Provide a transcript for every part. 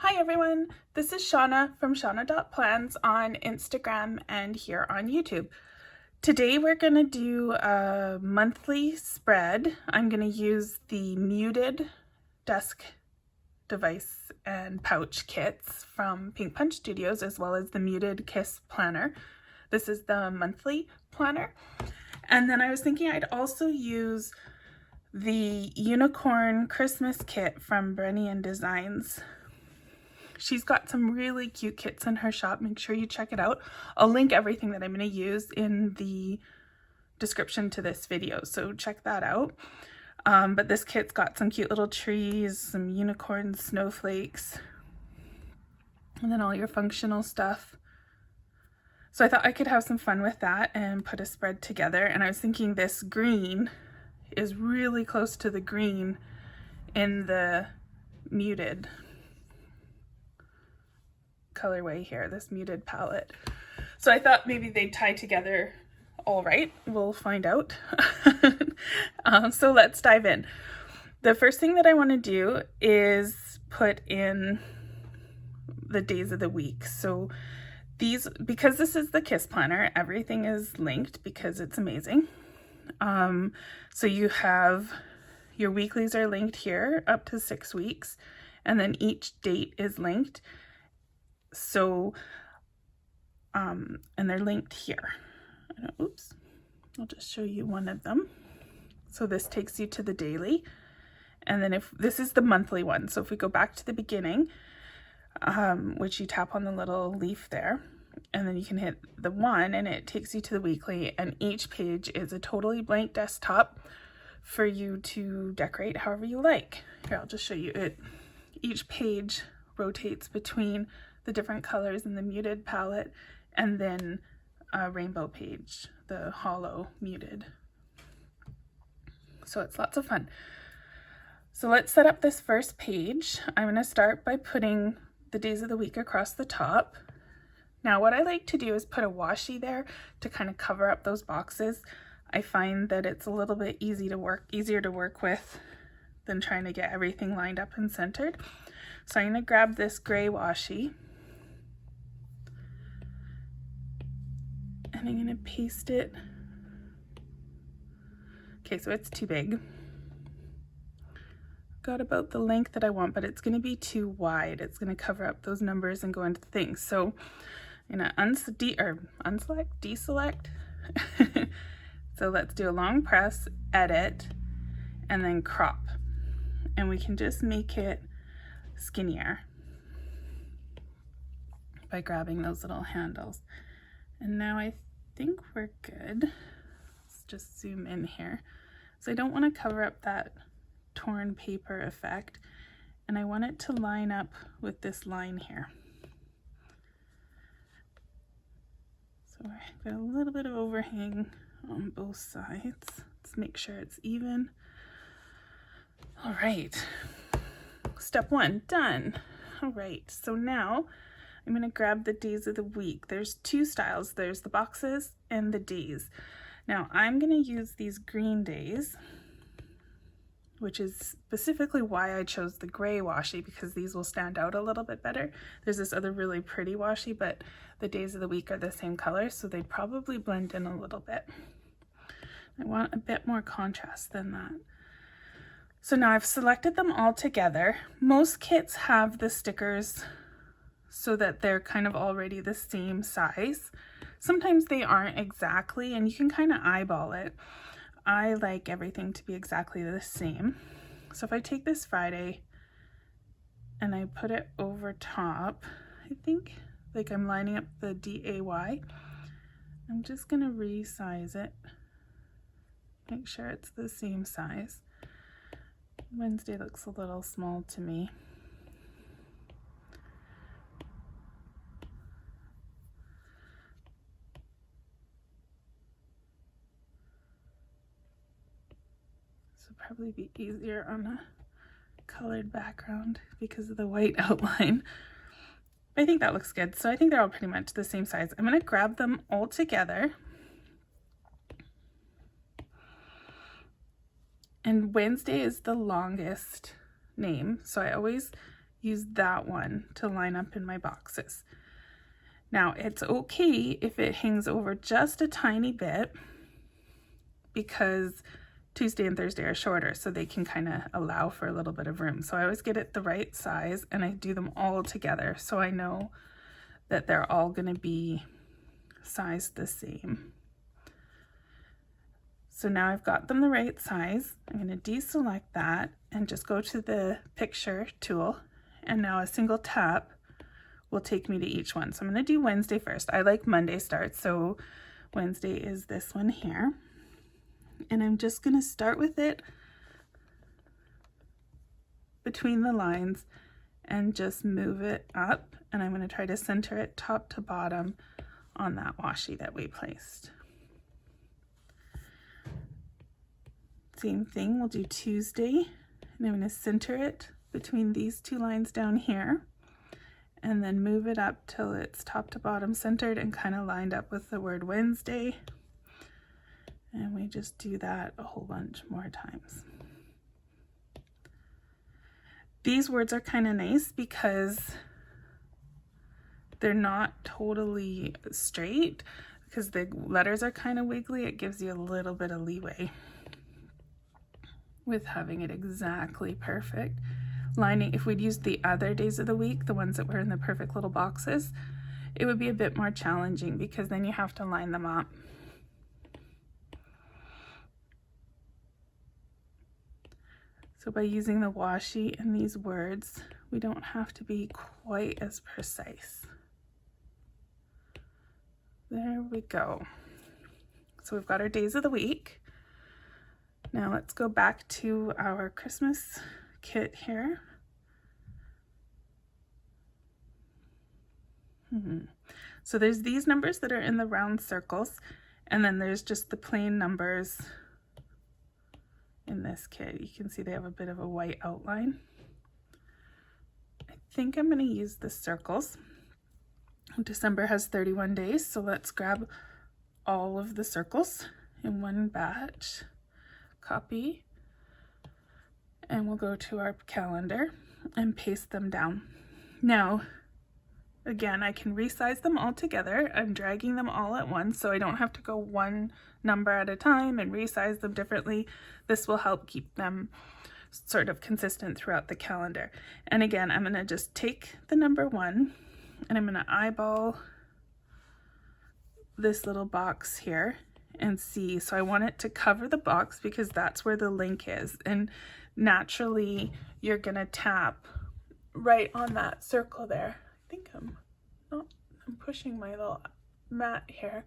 Hi everyone, this is Shauna from shauna.plans on Instagram and here on YouTube. Today we're going to do a monthly spread. I'm going to use the muted desk device and pouch kits from Pink Punch Studios, as well as the muted Kiss planner. This is the monthly planner. And then I was thinking I'd also use the unicorn Christmas kit from Brennian Designs. She's got some really cute kits in her shop. Make sure you check it out. I'll link everything that I'm going to use in the description to this video, so check that out. But this kit's got some cute little trees, some unicorn snowflakes, and then all your functional stuff. So I thought I could have some fun with that and put a spread together. And I was thinking this green is really close to the green in the muted colorway here, this muted palette. So I thought maybe they'd tie together all right. We'll find out. So let's dive in. The first thing that I want to do is put in the days of the week. So these, because this is the Kiss planner, everything is linked because it's amazing. So you have your weeklies are linked here up to 6 weeks, and then each date is linked. So, and they're linked here. Oops, I'll just show you one of them. So this takes you to the daily. And then if this is the monthly one, so if we go back to the beginning, which you tap on the little leaf there, and then you can hit the 1 and it takes you to the weekly, and each page is a totally blank desktop for you to decorate however you like. Here, I'll just show you it. Each page rotates between the different colors in the muted palette and then a rainbow page, the hollow muted. So it's lots of fun. So let's set up this first page. I'm going to start by putting the days of the week across the top. Now what I like to do is put a washi there to kind of cover up those boxes. I find that it's a little bit easier to work with than trying to get everything lined up and centered. So I'm going to grab this gray washi and I'm going to paste it. Okay, so it's too big. Got about the length that I want, but it's going to be too wide. It's going to cover up those numbers and go into things. So I'm going to deselect. So let's do a long press, edit, and then crop. And we can just make it skinnier by grabbing those little handles. And now I think we're good. Let's just zoom in here. So I don't want to cover up that torn paper effect, and I want it to line up with this line here. So I've got a little bit of overhang on both sides. Let's make sure it's even. All right, step 1 done. All right, so now I'm going to grab the days of the week. There's 2 styles. There's the boxes and the days. Now I'm going to use these green days, which is specifically why I chose the gray washi, because these will stand out a little bit better. There's this other really pretty washi, but the days of the week are the same color, so they'd probably blend in a little bit. I want a bit more contrast than that. So now I've selected them all together. Most kits have the stickers so that they're kind of already the same size. Sometimes they aren't exactly, and you can kind of eyeball it. I like everything to be exactly the same. So if I take this Friday and I put it over top, I think like I'm lining up the DAY. I'm just going to resize it. Make sure it's the same size. Wednesday looks a little small to me. Probably be easier on a colored background because of the white outline. I think that looks good. So I think they're all pretty much the same size. I'm going to grab them all together. And Wednesday is the longest name, so I always use that one to line up in my boxes. Now it's okay if it hangs over just a tiny bit, because Tuesday and Thursday are shorter, so they can kind of allow for a little bit of room. So I always get it the right size and I do them all together, so I know that they're all going to be sized the same. So now I've got them the right size. I'm going to deselect that and just go to the picture tool, and now a single tap will take me to each one. So I'm going to do Wednesday first. I like Monday starts, so Wednesday is this one here. And I'm just going to start with it between the lines and just move it up, and I'm going to try to center it top to bottom on that washi that we placed. Same thing, we'll do Tuesday, and I'm going to center it between these two lines down here, and then move it up till it's top to bottom centered and kind of lined up with the word Wednesday. And we just do that a whole bunch more times. These words are kind of nice because they're not totally straight, because the letters are kind of wiggly. It gives you a little bit of leeway with having it exactly perfect. Lining, if we'd used the other days of the week, the ones that were in the perfect little boxes, it would be a bit more challenging because then you have to line them up. So by using the washi and these words, we don't have to be quite as precise. There we go. So we've got our days of the week. Now let's go back to our Christmas kit here. So there's these numbers that are in the round circles, and then there's just the plain numbers in this kit. You can see they have a bit of a white outline. I think I'm going to use the circles. December has 31 days, so let's grab all of the circles in one batch, copy, and we'll go to our calendar and paste them down. Now, again, I can resize them all together. I'm dragging them all at once, so I don't have to go one number at a time and resize them differently. This will help keep them sort of consistent throughout the calendar. And again, I'm going to just take the number 1 and I'm going to eyeball this little box here and see. So I want it to cover the box because that's where the link is. And naturally, you're going to tap right on that circle there. I think I'm pushing my little mat here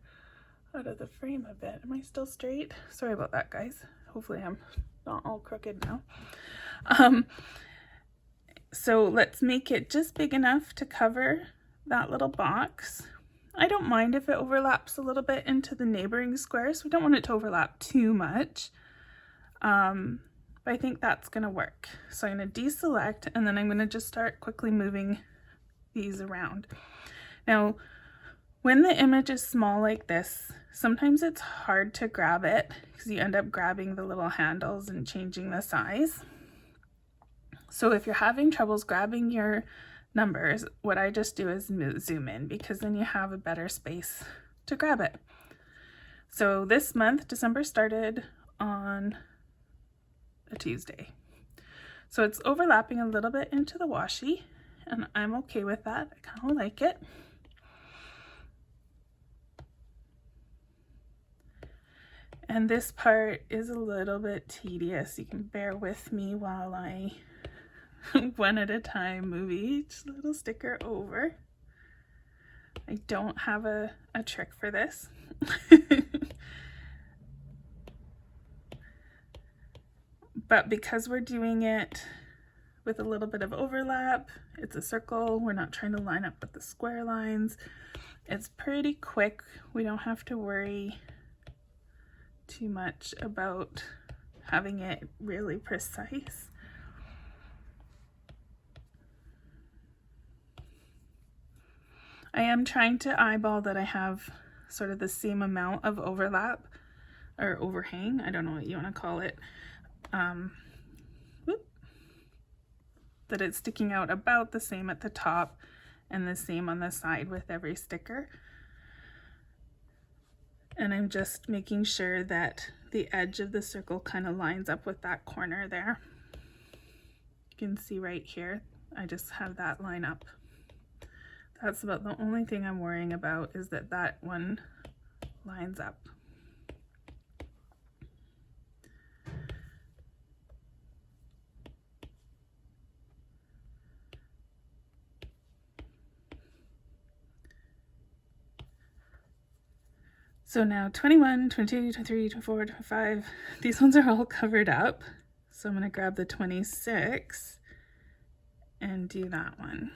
out of the frame a bit. Am I still straight? Sorry about that, guys. Hopefully I'm not all crooked now. So let's make it just big enough to cover that little box. I don't mind if it overlaps a little bit into the neighboring squares. We don't want it to overlap too much. But I think that's going to work. So I'm going to deselect, and then I'm going to just start quickly moving these around. Now, when the image is small like this, sometimes it's hard to grab it because you end up grabbing the little handles and changing the size. So if you're having troubles grabbing your numbers, what I just do is zoom in, because then you have a better space to grab it. So this month, December started on a Tuesday. So it's overlapping a little bit into the washi, and I'm okay with that. I kind of like it. And this part is a little bit tedious. You can bear with me while I one at a time move each little sticker over. I don't have a trick for this. But because we're doing it with a little bit of overlap, it's a circle, we're not trying to line up with the square lines, it's pretty quick. We don't have to worry too much about having it really precise. I am trying to eyeball that I have sort of the same amount of overlap or overhang, I don't know what you want to call it, the that it's sticking out about the same at the top and the same on the side with every sticker. And I'm just making sure that the edge of the circle kind of lines up with that corner there. You can see right here, I just have that line up. That's about the only thing I'm worrying about, is that that one lines up. So now 21, 22, 23, 24, 25, these ones are all covered up. So I'm going to grab the 26 and do that one.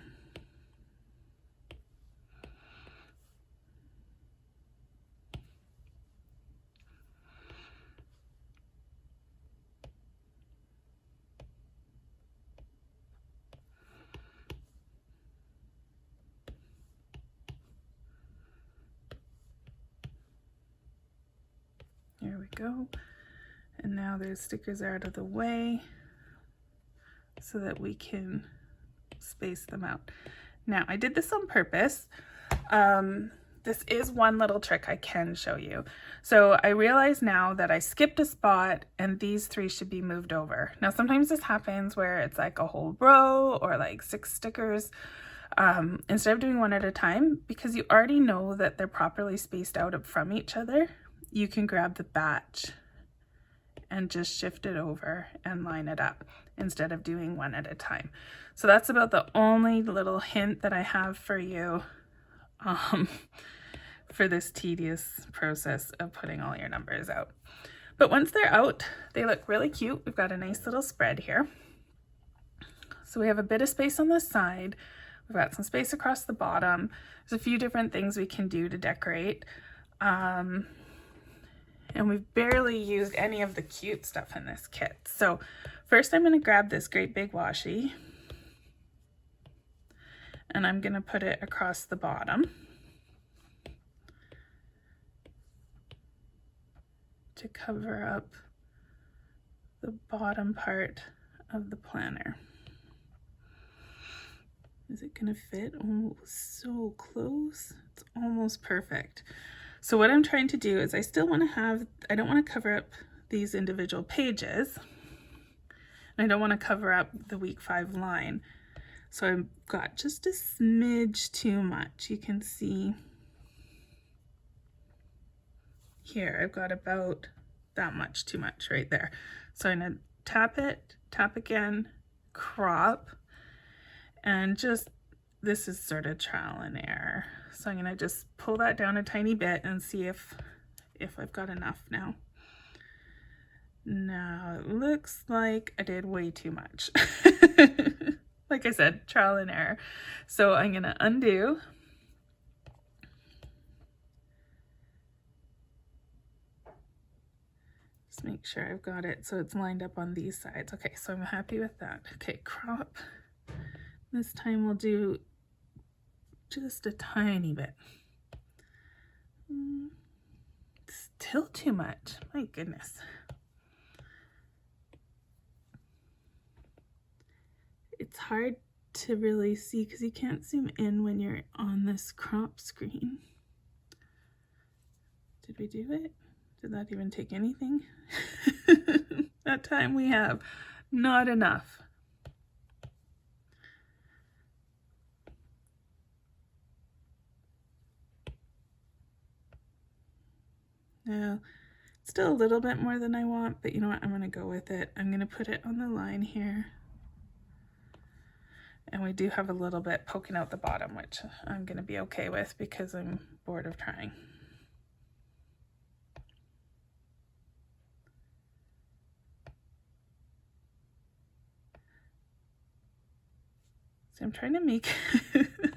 There we go. And now those stickers are out of the way so that we can space them out. Now, I did this on purpose. This is one little trick I can show you. So I realize now that I skipped a spot and these 3 should be moved over. Now, sometimes this happens where it's like a whole row or like 6 stickers. Instead of doing one at a time, because you already know that they're properly spaced out from each other, you can grab the batch and just shift it over and line it up instead of doing one at a time. So that's about the only little hint that I have for you for this tedious process of putting all your numbers out. But once they're out, they look really cute. We've got a nice little spread here. So we have a bit of space on the side. We've got some space across the bottom. There's a few different things we can do to decorate. And we've barely used any of the cute stuff in this kit. So first I'm going to grab this great big washi and I'm going to put it across the bottom to cover up the bottom part of the planner. Is it going to fit? Oh, so close. It's almost perfect. So what I'm trying to do is I still want to have, I don't want to cover up these individual pages. And I don't want to cover up the week 5 line. So I've got just a smidge too much. You can see here, I've got about that much too much right there. So I'm going to tap it, tap again, crop, and just, this is sort of trial and error. So I'm going to just pull that down a tiny bit and see if I've got enough now. Now it looks like I did way too much. Like I said, trial and error. So I'm going to undo. Just make sure I've got it so it's lined up on these sides. Okay, so I'm happy with that. Okay, crop. This time we'll do just a tiny bit. Still too much. My goodness. It's hard to really see because you can't zoom in when you're on this crop screen. Did we do it? Did that even take anything? That time we have not enough. Now, still a little bit more than I want, but you know what? I'm going to go with it. I'm going to put it on the line here. And we do have a little bit poking out the bottom, which I'm going to be okay with because I'm bored of trying. So I'm trying to make,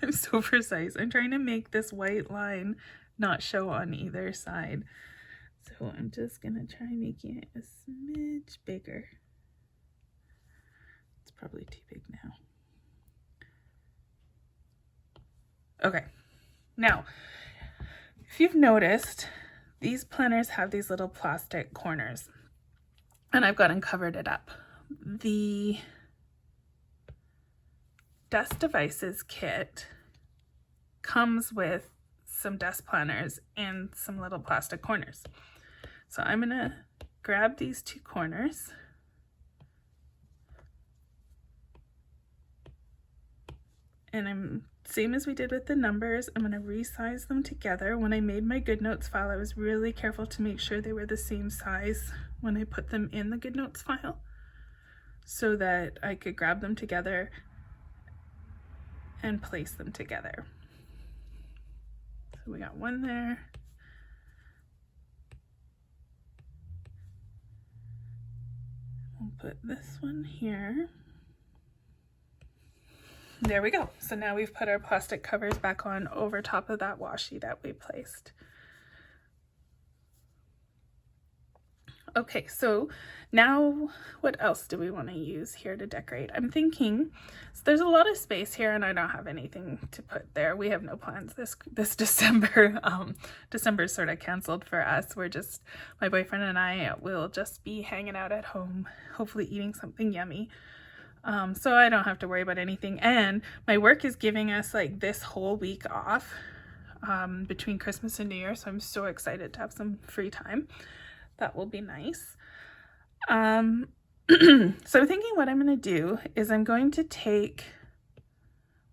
I'm so precise. I'm trying to make this white line not show on either side. So I'm just going to try making it a smidge bigger. It's probably too big now. Okay, now, if you've noticed, these planners have these little plastic corners, and I've gone and covered it up. The desk devices kit comes with some desk planners and some little plastic corners. So I'm gonna grab these 2 corners and I'm, same as we did with the numbers, I'm gonna resize them together. When I made my GoodNotes file, I was really careful to make sure they were the same size when I put them in the GoodNotes file so that I could grab them together and place them together. So we got one there. We'll put this one here. There we go. So now we've put our plastic covers back on over top of that washi that we placed. Okay, so now what else do we want to use here to decorate? I'm thinking, so there's a lot of space here and I don't have anything to put there. We have no plans this December. December's sort of canceled for us. We're just, my boyfriend and I will just be hanging out at home, hopefully eating something yummy. So I don't have to worry about anything. And my work is giving us like this whole week off between Christmas and New Year. So I'm so excited to have some free time. That will be nice. So I'm thinking what I'm going to do is I'm going to take,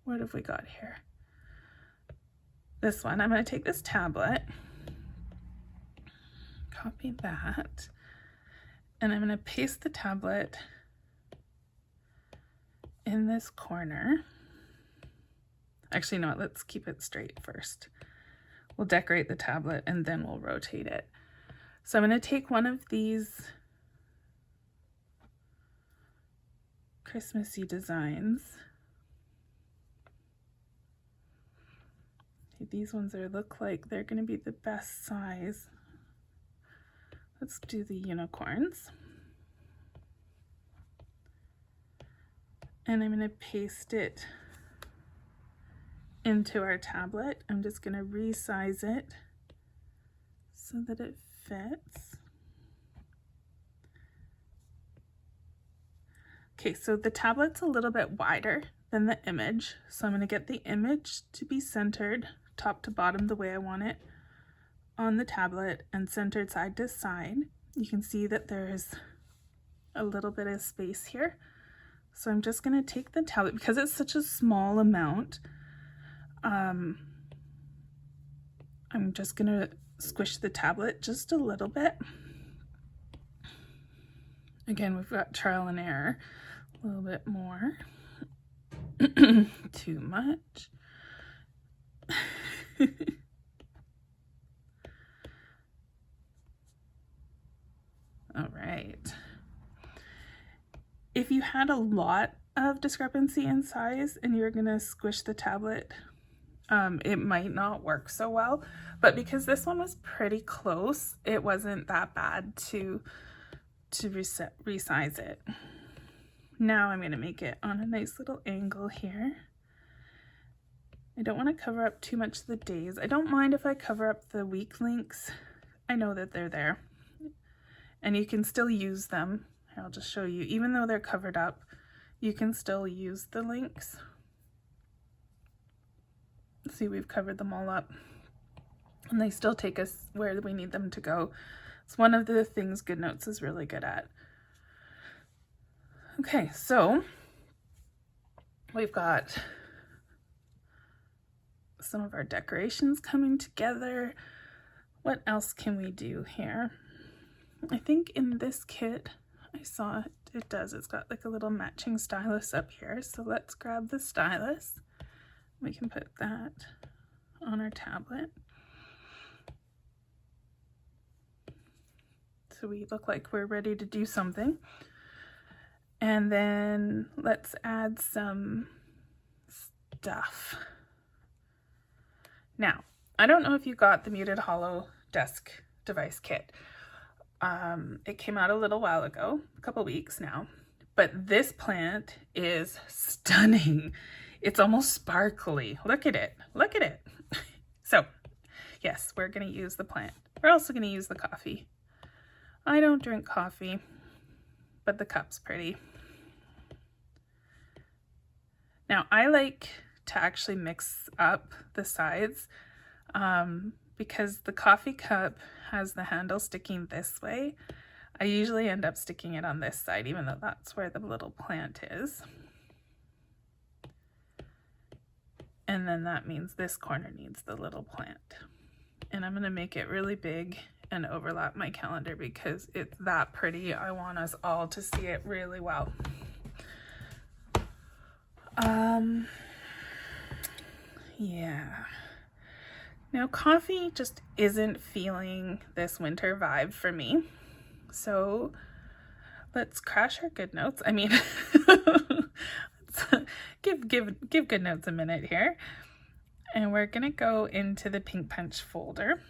what have we got here? This one. I'm going to take this tablet, copy that, and I'm going to paste the tablet in this corner. Actually, no, let's keep it straight first. We'll decorate the tablet and then we'll rotate it. So I'm going to take one of these Christmassy designs. These ones look like they're going to be the best size. Let's do the unicorns. And I'm going to paste it into our tablet. I'm just going to resize it so that it fits. Okay, so the tablet's a little bit wider than the image, so I'm going to get the image to be centered top to bottom the way I want it on the tablet and centered side to side. You can see that there's a little bit of space here. So I'm just going to take the tablet, because it's such a small amount, I'm just going to squish the tablet just a little bit. Again, we've got trial and error. A little bit more. Too much. All right. If you had a lot of discrepancy in size and you're going to squish the tablet, it might not work so well, but because this one was pretty close, it wasn't that bad to resize it. Now I'm going to make it on a nice little angle here. I don't want to cover up too much of the days. I don't mind if I cover up the week links. I know that they're there and you can still use them. I'll just show you, even though they're covered up, you can still use the links. See, we've covered them all up and they still take us where we need them to go. It's one of the things GoodNotes is really good at. Okay, so we've got some of our decorations coming together. What else can we do here? I think in this kit, I saw it does. It's got like a little matching stylus up here. So let's grab the stylus. We can put that on our tablet. So we look like we're ready to do something. And then let's add some stuff. Now, I don't know if you got the Muted Hollow desk device kit. It came out a little while ago, a couple weeks now, but this plant is stunning. It's almost sparkly. Look at it. Look at it. So yes, we're going to use the plant. We're also going to use the coffee. I don't drink coffee, but the cup's pretty. Now I like to actually mix up the sides because the coffee cup has the handle sticking this way. I usually end up sticking it on this side, even though that's where the little plant is. And then that means this corner needs the little plant. And I'm gonna make it really big and overlap my calendar because it's that pretty. I want us all to see it really well. Yeah. Now coffee just isn't feeling this winter vibe for me. So let's crash our good notes. I mean, give good notes a minute here. And we're gonna go into the Pink Punch folder.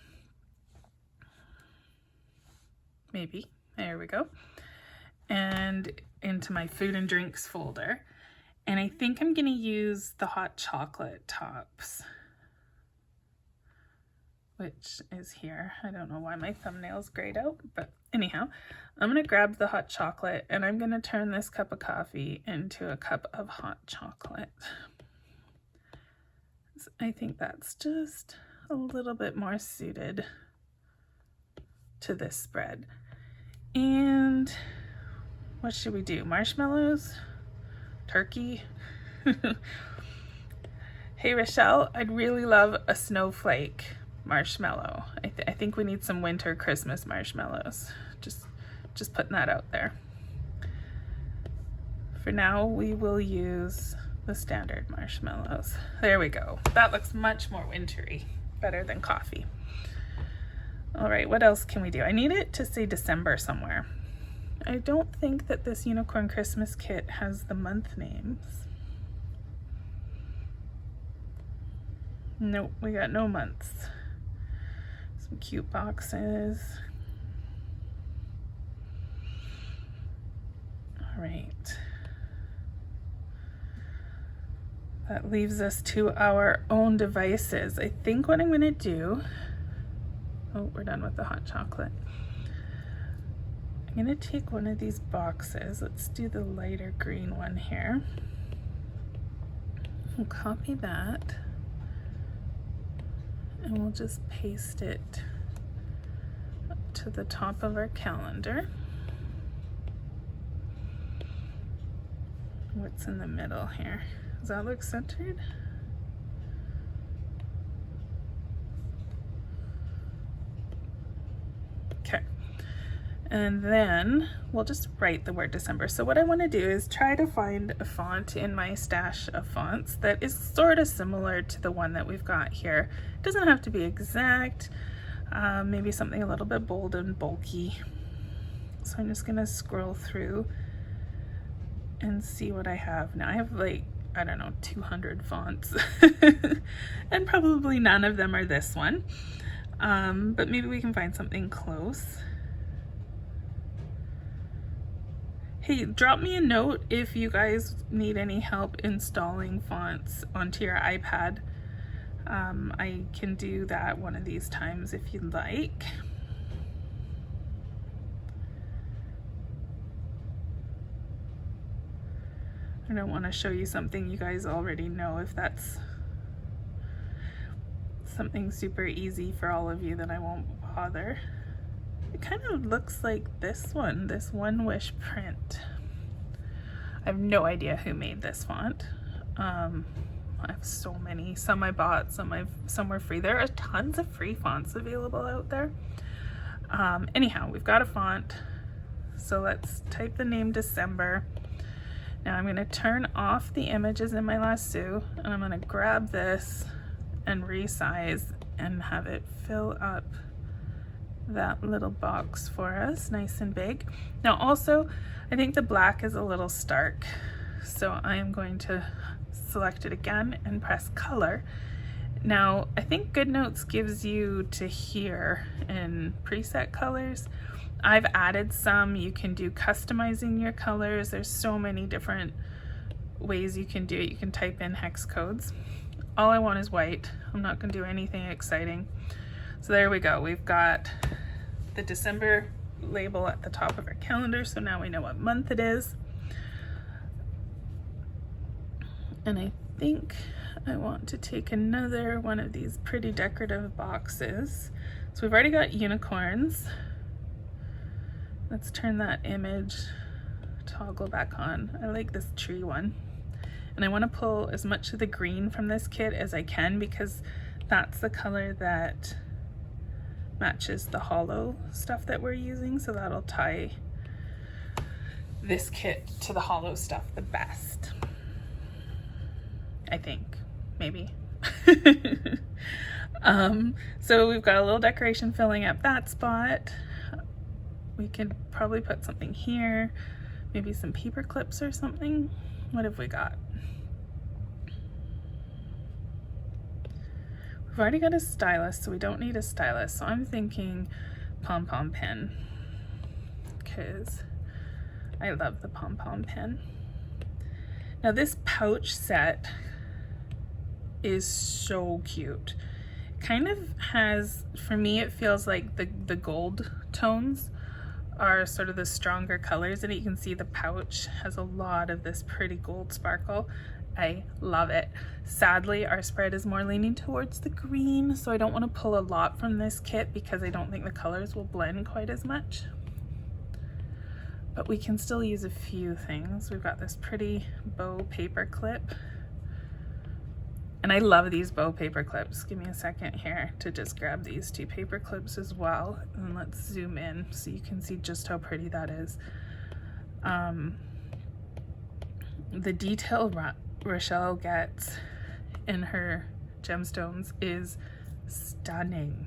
Maybe, there we go. And into my food and drinks folder. And I think I'm gonna use the hot chocolate tops, which is here. I don't know why my thumbnail's grayed out, but anyhow, I'm gonna grab the hot chocolate and I'm gonna turn this cup of coffee into a cup of hot chocolate. I think that's just a little bit more suited to this spread. And what should we do? Marshmallows? Turkey? Hey Rochelle, I'd really love a snowflake marshmallow. I think we need some winter Christmas marshmallows. Just putting that out there. For now, we will use the standard marshmallows. There we go. That looks much more wintry, better than coffee. All right, what else can we do? I need it to say December somewhere. I don't think that this Unicorn Christmas kit has the month names. Nope, we got no months. Some cute boxes. All right. That leaves us to our own devices. I think what I'm gonna do, oh, we're done with the hot chocolate. I'm gonna take one of these boxes. Let's do the lighter green one here. We'll copy that. And we'll just paste it to the top of our calendar. What's in the middle here? Does that look centered? Okay. And then we'll just write the word December. So what I want to do is try to find a font in my stash of fonts that is sort of similar to the one that we've got here. It doesn't have to be exact, maybe something a little bit bold and bulky. So I'm just gonna scroll through and see what I have. Now I have like, I don't know, 200 fonts and probably none of them are this one, but maybe we can find something close. Hey, drop me a note if you guys need any help installing fonts onto your iPad. I can do that one of these times if you'd like. I don't want to show you something you guys already know. If that's something super easy for all of you, then I won't bother. It kind of looks like this one, this One Wish print. I have no idea who made this font. I have so many. Some I bought, some were free. There are tons of free fonts available out there. Anyhow, we've got a font. So let's type the name December. Now I'm going to turn off the images in my lasso, and I'm going to grab this and resize and have it fill up that little box for us, nice and big. Now also, I think the black is a little stark, so I am going to select it again and press color. Now, I think GoodNotes gives you to here in preset colors. I've added some. You can do customizing your colors. There's so many different ways you can do it. You can type in hex codes. All I want is white. I'm not going to do anything exciting. So there we go. We've got the December label at the top of our calendar, so now we know what month it is. And I think I want to take another one of these pretty decorative boxes. So we've already got unicorns. Let's turn that image toggle back on. I like this tree one. And I want to pull as much of the green from this kit as I can because that's the color that matches the hollow stuff that we're using. So that'll tie this kit to the hollow stuff the best. I think, maybe. So we've got a little decoration filling up that spot. We could probably put something here, maybe some paper clips or something. What have we got? We've already got a stylus, so we don't need a stylus. So I'm thinking pom-pom pen, because I love the pom-pom pen. Now this pouch set is so cute. Kind of has, for me, it feels like the gold tones are sort of the stronger colors, and you can see the pouch has a lot of this pretty gold sparkle. I love it. Sadly, our spread is more leaning towards the green, so I don't want to pull a lot from this kit because I don't think the colors will blend quite as much. But we can still use a few things. We've got this pretty bow paper clip. And I love these bow paper clips. Give me a second here to just grab these two paper clips as well. And let's zoom in so you can see just how pretty that is. The detail Rochelle gets in her gemstones is stunning.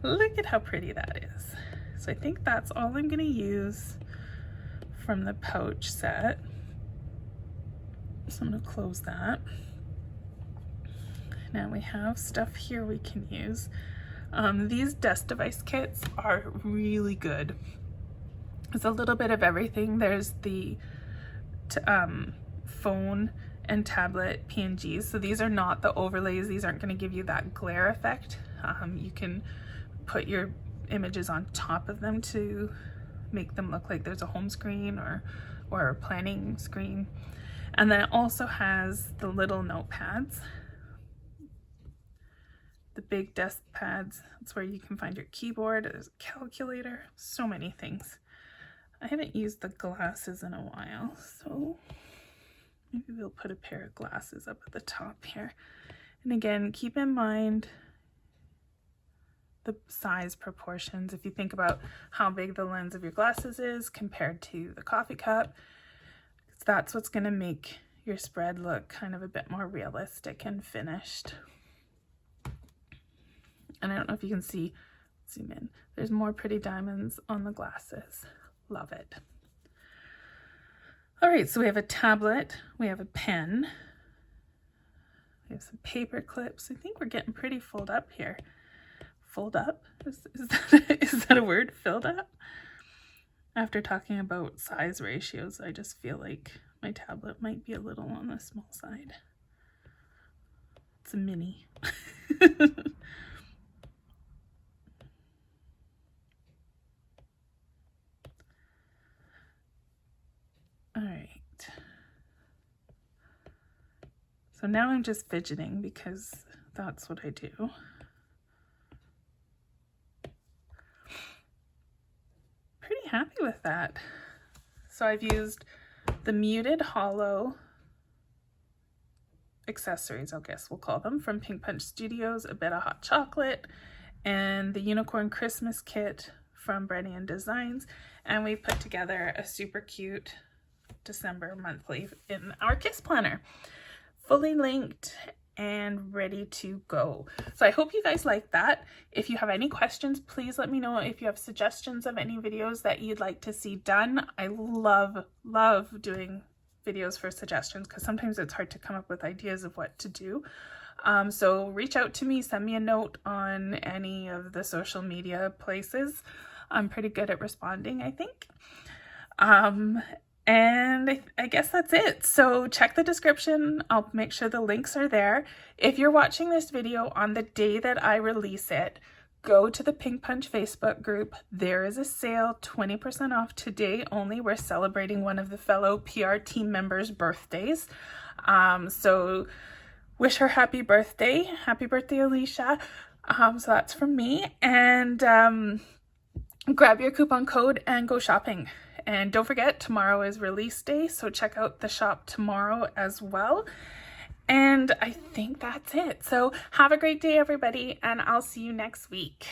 Look at how pretty that is. So I think that's all I'm gonna use from the pouch set. So I'm gonna close that. Now we have stuff here we can use. These desk device kits are really good. It's a little bit of everything. There's the phone and tablet PNGs. So these are not the overlays. These aren't going to give you that glare effect. You can put your images on top of them to make them look like there's a home screen or a planning screen. And then it also has the little notepads. The big desk pads, that's where you can find your keyboard. There's a calculator, so many things. I haven't used the glasses in a while, so maybe we'll put a pair of glasses up at the top here. And again, keep in mind the size proportions. If you think about how big the lens of your glasses is compared to the coffee cup, that's what's going to make your spread look kind of a bit more realistic and finished. And I don't know if you can see, zoom in, there's more pretty diamonds on the glasses. Love it. All right, so we have a tablet, we have a pen, we have some paper clips. I think we're getting pretty filled up here. Fold up? Is that a word? Filled up? After talking about size ratios, I just feel like my tablet might be a little on the small side. It's a mini. All right. So now I'm just fidgeting because that's what I do. Pretty happy with that. So I've used the muted hollow accessories, I guess we'll call them, from Pink Punch Studios, a bit of hot chocolate, and the unicorn Christmas kit from Brennian Designs. And we put together a super cute December monthly in our Kiss Planner, fully linked and ready to go. So I hope you guys like that. If you have any questions, please let me know. If you have suggestions of any videos that you'd like to see done, I love doing videos for suggestions because sometimes it's hard to come up with ideas of what to do. So reach out to me, send me a note on any of the social media places. I'm pretty good at responding, I think. And I guess that's it. So check the description. I'll make sure the links are there. If you're watching this video on the day that I release it, go to the Pink Punch Facebook group. There is a sale, 20% off today only. We're celebrating one of the fellow PR team members' birthdays. So wish her happy birthday. Happy birthday, Alicia. So that's from me. And grab your coupon code and go shopping. And don't forget, tomorrow is release day, so check out the shop tomorrow as well. And I think that's it. So have a great day, everybody, and I'll see you next week.